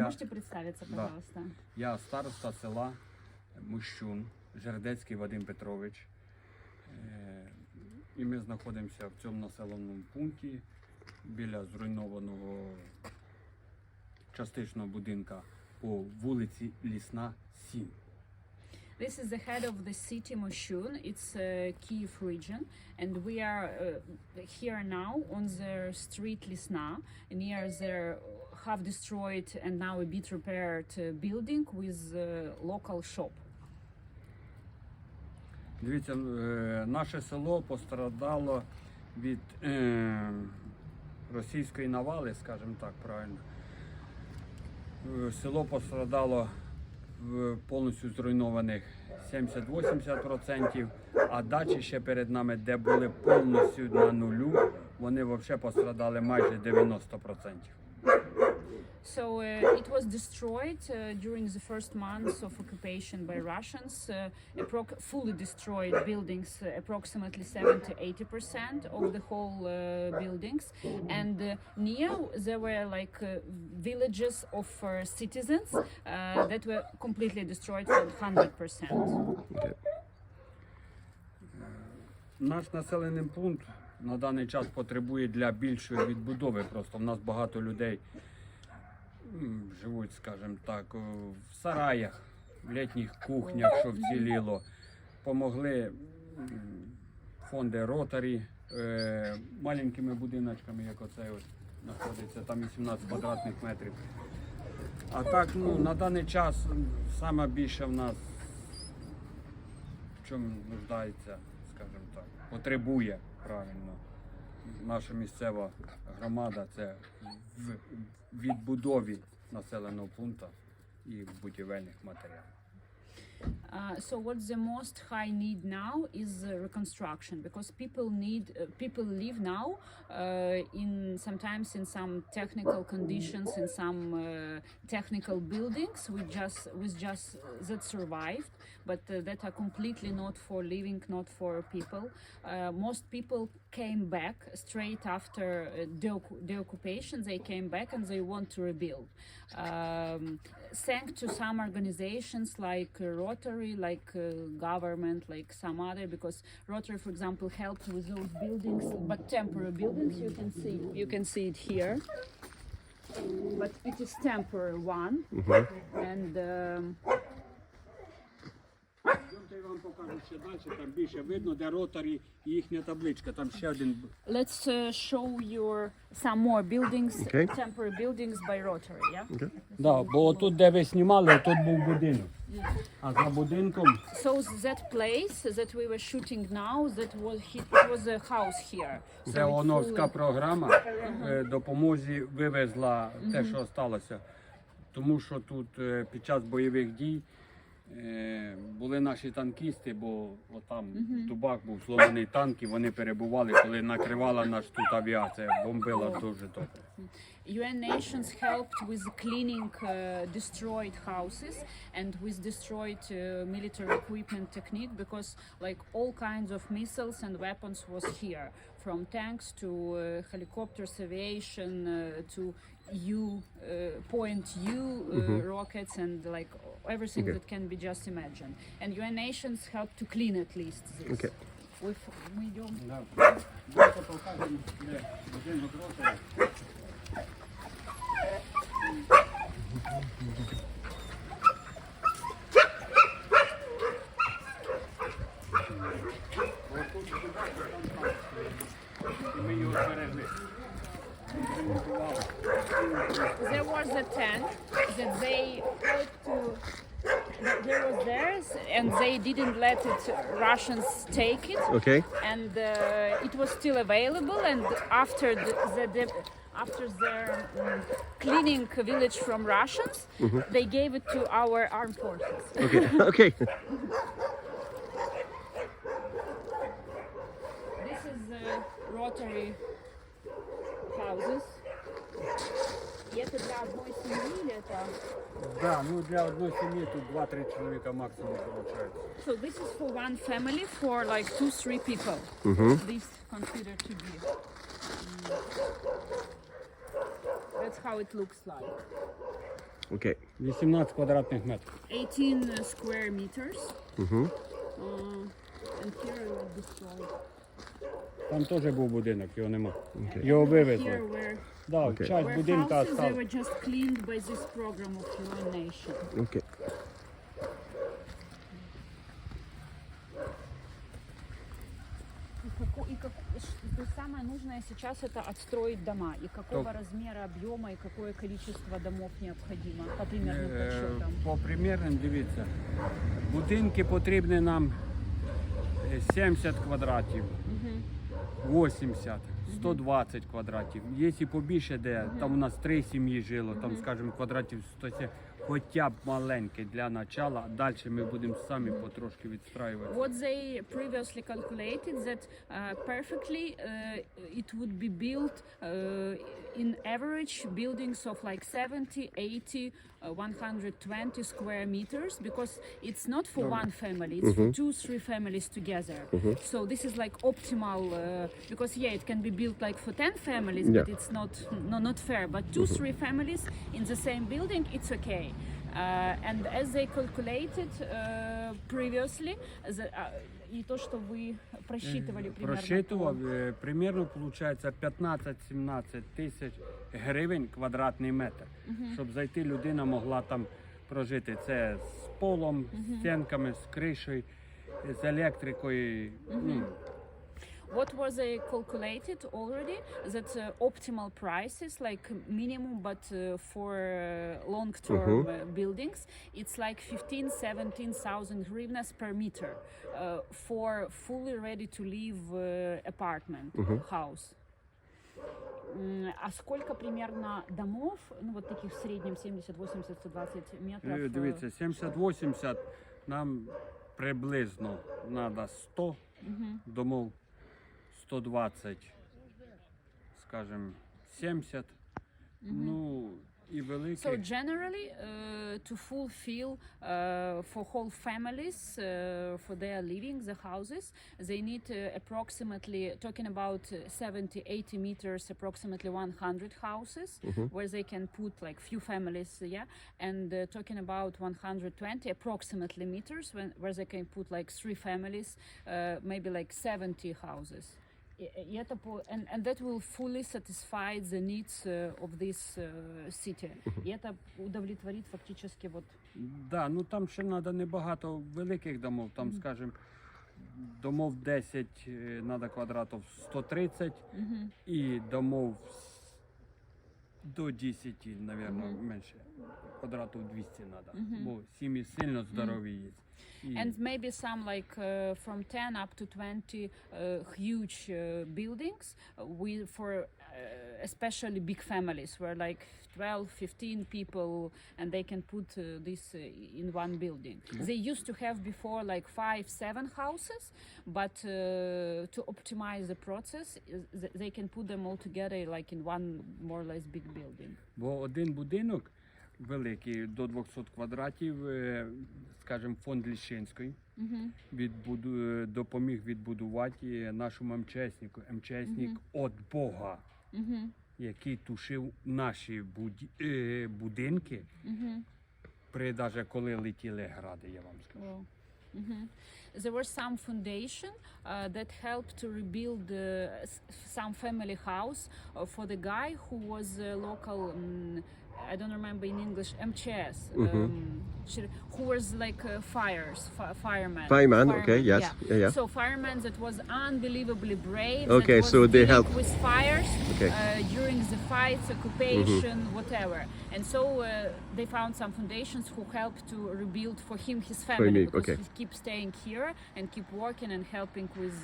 можете представиться, пожалуйста? Я староста села Moshchun, Жердецький Вадим Петрович. І ми знаходимося в цьому населеному пункті біля зруйнованого частичного будинка по вулиці Лісна, 7. This is the head of the city Moshchun. It's Kyiv region, and we are here now on the street Lisna, near the half destroyed and now a bit repaired building with local shop. Дивіться, наше село пострадало від російської навали, скажімо так правильно. Село пострадало повністю зруйнованих 70-80%, а дачі ще перед нами, де були повністю на нулю, вони взагалі пострадали майже 90%. So it was destroyed during the first months of occupation by Russians. Fully destroyed buildings, approximately 70-80% of the whole buildings. And near there were like villages of citizens that were completely destroyed for 100%. Okay. Наш населений пункт на даний час потребує для більшої відбудови. Просто в нас багато людей живуть, скажімо так, в сараях, в літніх кухнях, що вціліло. Помогли фонди Rotary маленькими будиночками, як оцей ось знаходиться, там 18 квадратних метрів. А так, на даний час саме більше в нас в чому нуждається, скажімо так, потребує правильно наша місцева громада, це в відбудові населеного пункту і в будівельних матеріалах. So what's the most high need now is reconstruction, because people live now in sometimes in some technical conditions, in some technical buildings with just that survived, but that are completely not for living, not for people. Most people came back straight after the occupation. They came back and they want to rebuild. Thanks to some organizations like Rotary, like government, like some other, because Rotary, for example, helped with those buildings, but temporary buildings. You can see it here, but it is temporary one, and. Я вам покажу ще далі, там більше видно, де Rotary і їхня табличка, там ще один. Let's show you some more buildings, Okay. temporary buildings by Rotary, yeah? Okay. Да, бо тут, де ви знімали, тут був будинок. А за будинком So that place that we were shooting now, it was a house here. це So ООНовська програма допомозі вивезла те, що сталося. Тому що тут під час бойових дій були наші танкісти, бо отам Тубак був сломаний танк, і вони перебували, коли накривала наш тут авіація, бомбила дуже добре. UN nations helped with cleaning destroyed houses and with destroyed military equipment technique, because like all kinds of missiles and weapons was here, from tanks to helicopters, aviation to point rockets and like everything that can be just imagined. And UN nations helped to clean at least this. Okay. We don't. Давайте покажемо, де будинок Rotary. Ми його зберегли. There was a tent that they had to. There was theirs, and they didn't let Russians take it. Okay. And it was still available. And after after their cleaning village from Russians, they gave it to our armed forces. Okay. Okay. This is Rotary houses. И это для одной семьи или это? Да, для одної сім'ї тут 2-3 чоловіка максимум виходить. So this is for one family, for like 2-3 people. This considered to be. That's how it looks like. Okay. 18 квадратних метрів. 18 square meters. And here I will destroy. Там теж був будинок, його нема. Його вивезли. Here where Да, часть будинка houses they осталась. were just cleaned by this program of United Nations. Okay. То есть самое нужное сейчас это отстроить дома. И какого размера, объема, и какое количество домов необходимо по примерным подсчетам? По примірним, дивіться, будинки потрібні нам 70 квадратів, 80, 120 квадратів. Є і побільше, де там у нас 3 сім'ї жило, там, скажімо, квадратів 170. Хоча б маленьке для начала, а далі ми будемо самі потрошки відстраювати. What they previously calculated that perfectly it would be built in average buildings of like 70, 80, 120 square meters because it's not for one family, it's for 2-3 families together. So this is like optimal because it can be built like for 10 families, but it's not fair. But 2-3 families in the same building, it's okay. And as they calculated previously, и то, что вы просчитывали примерно. Просчитував, примерно виходить 15-17 тисяч гривень квадратний метр. Щоб зайти, людина могла там прожити. Це з полом, з стінками, з кришею, з електрикою. What was they calculated already? That optimal prices, like minimum, but for long-term buildings, it's like 15,000-17,000 hryvnias per meter for fully ready to live apartment house. А сколько примерно домов, ну вот таких в среднем 70, 80, 120 метров? Дивіться, 70-80 нам приблизно треба 100 домов. 120, скажем, 70, ну і велике. So generally, to fulfill for whole families for their living the houses, they need approximately, talking about 70-80 meters, approximately 100 houses where they can put like few families, and talking about 120 approximately meters where they can put like 3 families, maybe like 70 houses. And that will fully satisfy the needs of this city. И это удовлетворит фактически вот. Да, ну там ще треба небагато великих домов, там, скажем, домов 10 треба квадратів 130 і домов до 10, мабуть, менше квадратів 200 треба, бо сім'ї сильно здорові є. And maybe some like from 10 up to 20 huge buildings for especially big families where like 12, 15 people and they can put this in one building. They used to have before like 5-7 houses, but to optimize the process, they can put them all together like in one more or less big building. Бо один будинок великий, до 200 квадратів, скажімо, фонд Ліщинської допоміг відбудувати нашому МЧСнику. МЧСник від Бога, який тушив наші будинки, при даже коли летіли гради, я вам скажу. There was some foundation that helped to rebuild some family house for the guy who was local, I don't remember in English, MCS, who was like fireman. Fireman, okay, yes. Yeah. So fireman that was unbelievably brave. Okay, that was so they dealing helped with fires during the fights, occupation, whatever. And so they found some foundations who helped to rebuild for him his family because he keeps staying here and keep working and helping with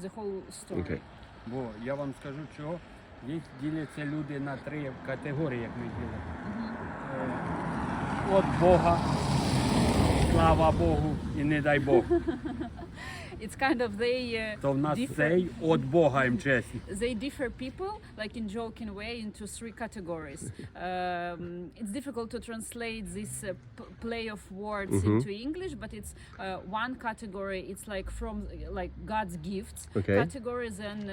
the whole story. Okay. Бо я вам скажу, чого. Їх діляться люди на 3 категорії, як ми ділимо. От Бога, слава Богу і не дай Бог. It's kind of То в нас цей от Бога МЧС. They differ people, like in joking way, into 3 categories. It's difficult to translate this play of words into English, but it's one category. It's like from like God's gifts. Categories and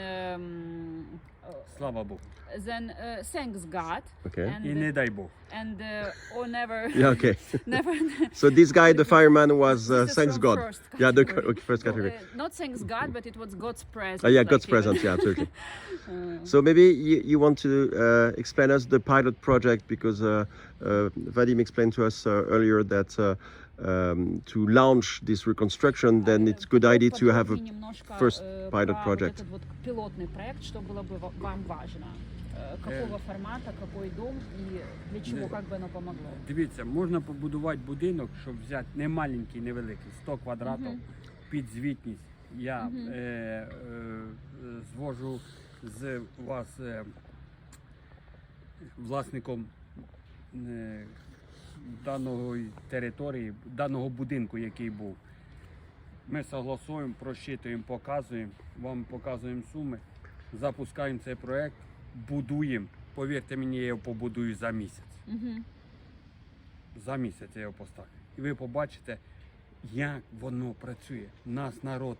Слава Богу. then thanks God. Okay. And, І не дай Бог. and or never, Yeah, okay. never. So this guy, the fireman, was This is thanks from God. first Yeah, the category. first category. Not thanks God, but it was God's present. Yeah, like God's even. present. Yeah, absolutely. So maybe you want to explain us the pilot project, because Vadim explained to us earlier that to launch this reconstruction, then it's a good idea to have a Подробнее немножко, first pilot про project. вот этот вот пилотный проект, что было бы вам важно. Какого формата, какой дом и для чего, как бы оно помогло. Дивіться, можна побудувати будинок, щоб взяти не маленький, невеликий, 100 квадратів під звітність. Я звожу з вас власником даної території, даного будинку, який був. Ми согласуємо, просчитуємо, показуємо, вам показуємо суми, запускаємо цей проект, будуємо. Повірте мені, я його побудую за місяць. За місяць я його поставлю. І ви побачите, як воно працює. Нас народ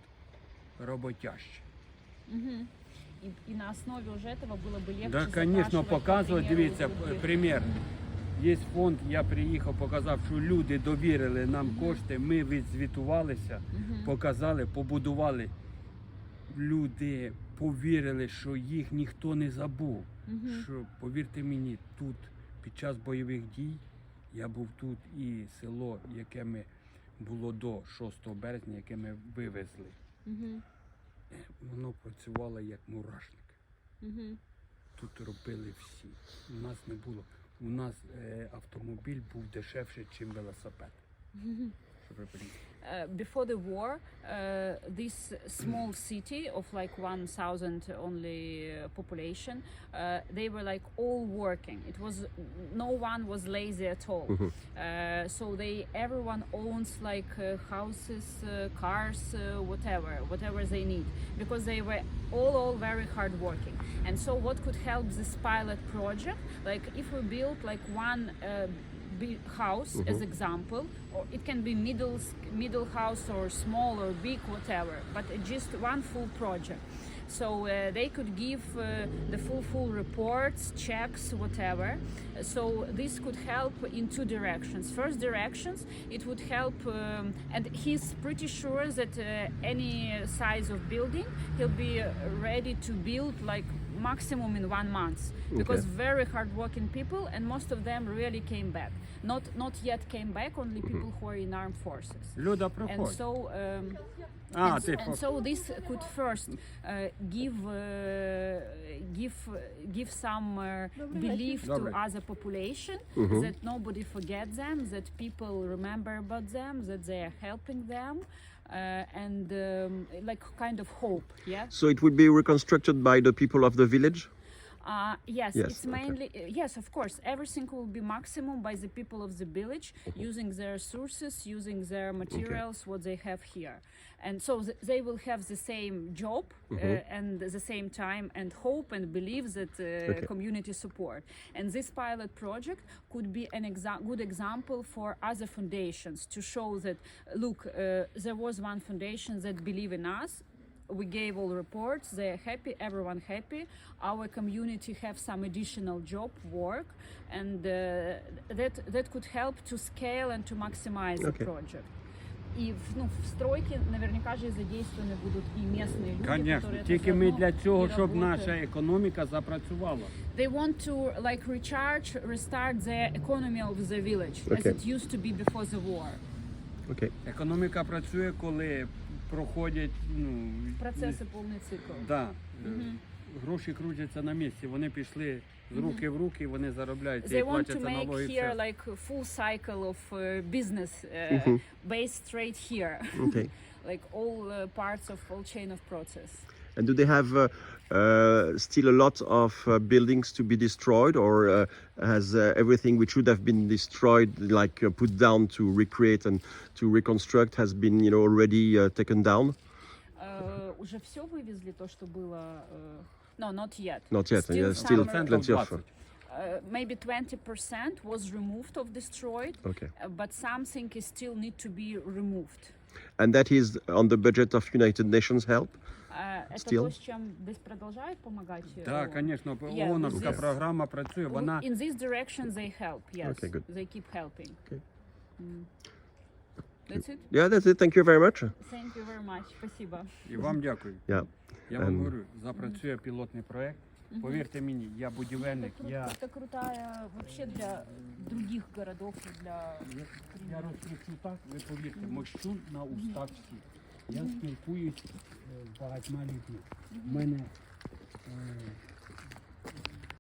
роботящий. И на основе уже этого было бы легче Да, запрашивать, звісно, по показувати. примеру, Дивіться, других. примір. Є фонд, я приїхав, показав, що люди довірили нам кошти, ми відзвітувалися, показали, побудували. Люди повірили, що їх ніхто не забув. Що, повірте мені, тут під час бойових дій, я був тут, і село, яке ми було до 6 березня, яке ми вивезли, воно працювало як мурашник. Тут робили всі. У нас не було. У нас автомобіль був дешевше, ніж велосипед. Щоб ви розуміли. Before the war, this small city of like 1,000 only population, they were like all working. It was no one was lazy at all. So everyone owns like houses, cars, whatever they need, because they were all very hard working. And so what could help this pilot project? Like if we build like one big house as example, or it can be middle house or small or big, whatever, but just one full project. So they could give the full reports, checks, whatever. So this could help in two directions. First directions, it would help, and he's pretty sure that any size of building, he'll be ready to build like maximum in 1 month, because very hard-working people, and most of them really came back. Not yet came back, only people who are in armed forces. Люда, And проходь. so. And so this could first give some belief to other population, that nobody forgets them, that people remember about them, that they are helping them, and like kind of hope. Yeah. So it would be reconstructed by the people of the village? Yes, Yes, it's mainly yes, of course. Everything will be maximum by the people of the village, using their resources, using their materials, what they have here, and so they will have the same job and the same time and hope and belief that community support. And this pilot project could be an good example for other foundations to show that look, there was one foundation that believe in us. We gave all reports, they are happy, everyone happy. Our community have some additional job work, and that could help to scale and to maximize the project. И в стройке наверняка же задействованы будут и местные люди, Конечно, которые тільки ми для цього, щоб наша работают. економіка запрацювала. They want to like restart the economy of the village as Okay. it used to be before the war. Okay. Економіка працює, коли проходять, Процесси повний цикл. да, гроші крутяться на місці. Вони пішли з руки в руки, вони заробляють і They want to платять make налоги. here like a full cycle of business based straight here, Okay. like all parts of all chain of process. And do they have still a lot of buildings to be destroyed, or has everything which should have been destroyed, like put down to recreate and to reconstruct, has been already taken down? Уже все вывезли то, что было? No, not yet. Not yet. Still Still some, plenty of. maybe 20% was removed of destroyed, Okay. But something is still need to be removed. And that is on the budget of United Nations help? Это Still? то, с чем десь продолжают помогать? Так, звісно, Yeah, ООНовська this- програма працює, вона In this direction they help, yes. Okay, good. They keep helping. Okay. That's it? Yeah, that's it. Thank you very much. Thank you very much. Спасибо. і вам дякую. Yeah. Я вам говорю, запрацює пілотний проект. Повірте мені, я будівельник, Это крутая вообще для других городов, для... я розкручу так, ви повірте, Moshchun на устах всіх. Я спілкуюсь з багатьма людьми. У мене